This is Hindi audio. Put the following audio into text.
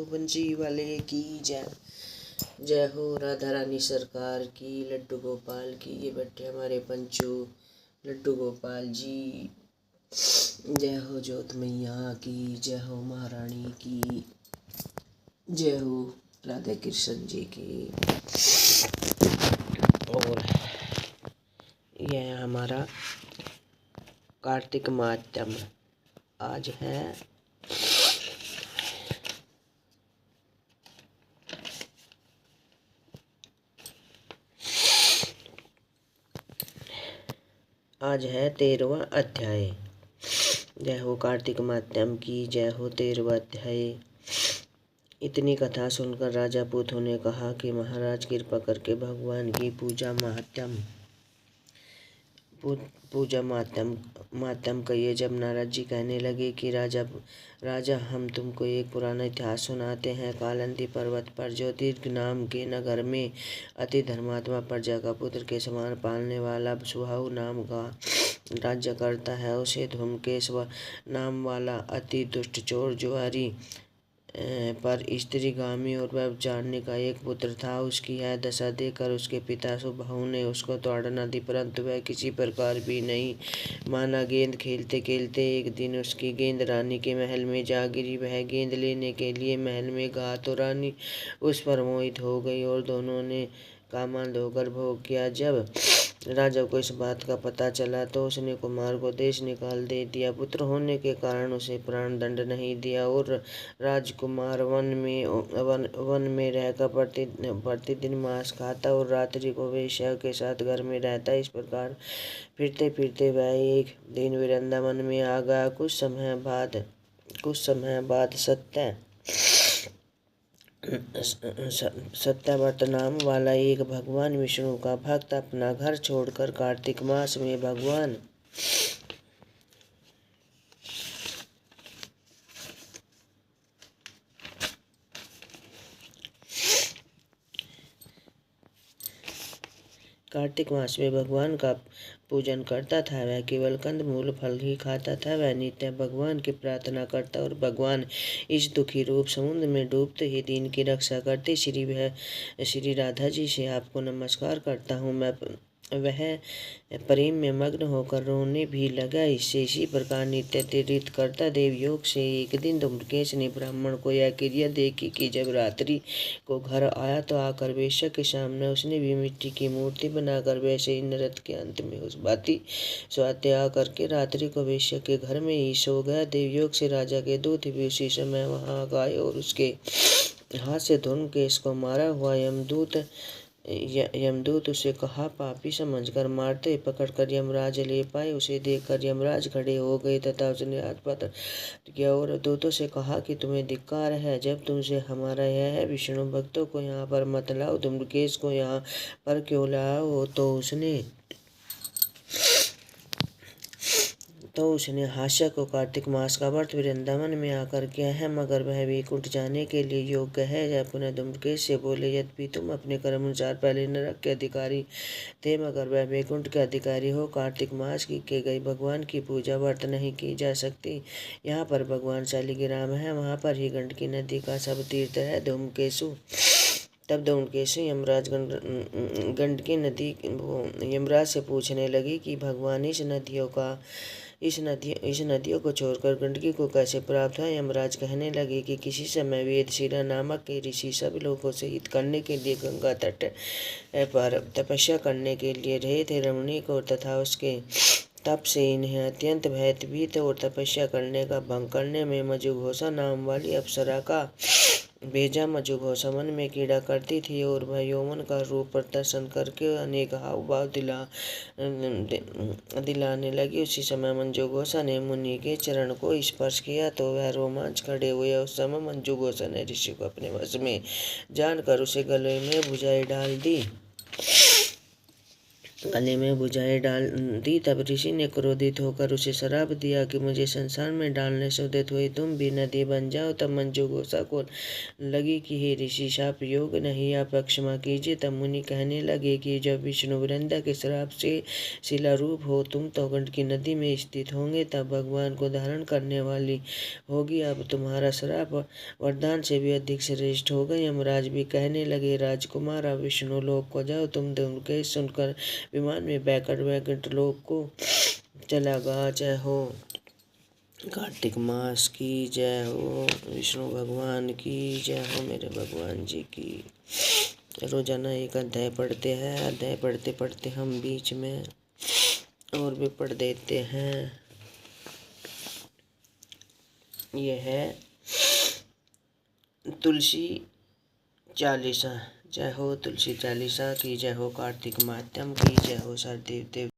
बंसी वाले की जय। जय हो राधा रानी सरकार की, लड्डू गोपाल की। ये बैठे हमारे पंचू लड्डू गोपाल जी। जय हो जोत मैया की, जय हो महारानी की, जय हो राधा कृष्ण जी की। और यह हमारा कार्तिक मातम आज है आज है 13वां अध्याय। जय हो कार्तिक मात्यम की, जय हो 13वां अध्याय। इतनी कथा सुनकर राजा पुथु ने कहा कि महाराज कृपा करके भगवान की पूजा मातम कहिए। जब नारद जी कहने लगे कि राजा हम तुमको एक पुराना इतिहास सुनाते हैं। कालंदी पर्वत पर जो दीर्घ नाम के नगर में अति धर्मात्मा प्रजा का पुत्र के समान पालने वाला सुहाऊ नाम का राज्य करता है, उसे धूमकेश नाम वाला अति दुष्ट चोर जुआरी पर स्त्रीगामी और व्यभिचारिणी का एक पुत्र था। उसकी यह दशा देखकर उसके पिता सुबाहु ने उसको ताड़ना दी, परंतु वह किसी प्रकार भी नहीं माना। गेंद खेलते खेलते एक दिन उसकी गेंद रानी के महल में जा गिरी। वह गेंद लेने के लिए महल में गया तो रानी उस पर मोहित हो गई और दोनों ने कामांध होकर भोग किया। जब राजा को इस बात का पता चला तो उसने कुमार को देश निकाल दे दिया। पुत्र होने के कारण उसे प्राण दंड नहीं दिया और राजकुमार वन में रहकर प्रतिदिन मांस खाता और रात्रि को वेश्या के साथ घर में रहता। इस प्रकार फिरते फिरते वह एक दिन वृंदावन में आ गया। कुछ समय बाद सत्याव्रत नाम वाला एक भगवान विष्णु का भक्त अपना घर छोड़कर कार्तिक मास में भगवान का पूजन करता था। वह केवल कंदमूल फल ही खाता था। वह नित्य भगवान की प्रार्थना करता और भगवान इस दुखी रूप समुद्र में डूबते ही दीन की रक्षा करते। श्री राधा जी से आपको नमस्कार करता हूँ। वह प्रेम में मग्न होकर रोने भी लगा। इसी प्रकार नित्य तीर्थ करता देवयोग से एक दिन धूम्रकेश ने ब्राह्मण को यह क्रिया देखी कि जब रात्रि को घर आया तो आकर वेश्या के सामने उसने भी मिट्टी की मूर्ति बनाकर वैसे ही नृत्य के अंत में उस बाती स्वात्य आकर के रात्रि को वेश्या के घर में ही सो गया। देवयोग से राजा के दूत भी उसी समय वहां गए और उसके हाथ से धूम्रकेश को मारा हुआ यमदूत उसे कहा पापी समझकर मारते पकड़कर यमराज ले पाए। उसे देखकर यमराज खड़े हो गए तथा उसने हाथ पकड़ किया और दूतों से कहा कि तुम्हें धिक्कार है। जब तुमसे हमारा यह विष्णु भक्तों को यहाँ पर मत लाओ, धूम्रकेश को यहाँ पर क्यों लाओ? तो उसने हास्य को कार्तिक मास का व्रत वृंदावन में आकर किया है, मगर वह वैकुंठ जाने के लिए योग्य है। जब पुनः धूम्रकेश से बोले यद्यपि तुम अपने कर्म अनुसार पहले नरक के अधिकारी थे, मगर वह वैकुंठ के अधिकारी हो। कार्तिक मास की गई भगवान की पूजा व्रत नहीं की जा सकती। यहाँ पर भगवान शालिग्राम है, वहाँ पर ही गंडकी नदी का सब तीर्थ है। तब धूम्रकेश गंडकी नदी यमराज से पूछने लगे कि भगवान इस नदियों को छोड़कर गंडकी को कैसे प्राप्त है? यमराज कहने लगे कि किसी समय वेदशिरा नामक के ऋषि सब लोगों से हित करने के लिए गंगा तट पर तपस्या करने के लिए रहे थे। रमणीक और तथा उसके तप से इन्हें अत्यंत भयभीत और तपस्या करने का भंग करने में मजुघोषा नाम वाली अप्सरा का भेजा। मजुघोषा मन में कीड़ा करती थी और वह यौवन का रूप प्रदर्शन करके अनेक हाव भाव दिलाने लगी। उसी समय मंजुघोषा ने मुनि के चरण को स्पर्श किया तो वह रोमांच खड़े हुए। उस समय मंजुघोषा ने ऋषि को अपने वश में जानकर उसे गले में भुजाई डाल दी। गले में बुझाए डाल दी। तब ऋषि ने क्रोधित होकर उसे श्राप दिया कि मुझे संसार में डालने से उदित हुई तुम भी नदी बन जाओ। तब मंजू घोषा को लगी कि हे ऋषि, शाप योग नहीं, आप क्षमा कीजिए। तब मुनि कहने लगे कि जब विष्णु वृंदा के श्राप से शिलारूप हो तुम तो गंडकी नदी में स्थित होंगे, तब भगवान को धारण करने वाली होगी। अब तुम्हारा श्राप वरदान से भी अधिक श्रेष्ठ होगा। यमराज भी कहने लगे, राजकुमार अब विष्णु लोक को जाओ। तुम दोनों के सुनकर विमान में बैकर वैकुंठ लोक को चला गया। जय हो कार्तिक मास की, जय हो विष्णु भगवान की, जय हो मेरे भगवान जी की। रोजाना एक अध्याय पढ़ते हैं। अध्याय पढ़ते पढ़ते हम बीच में और भी पढ़ देते हैं। यह है तुलसी चालीसा। जय हो तुलसी चालीसा की, जय हो कार्तिक मात्यम की, जय हो सरदेव देव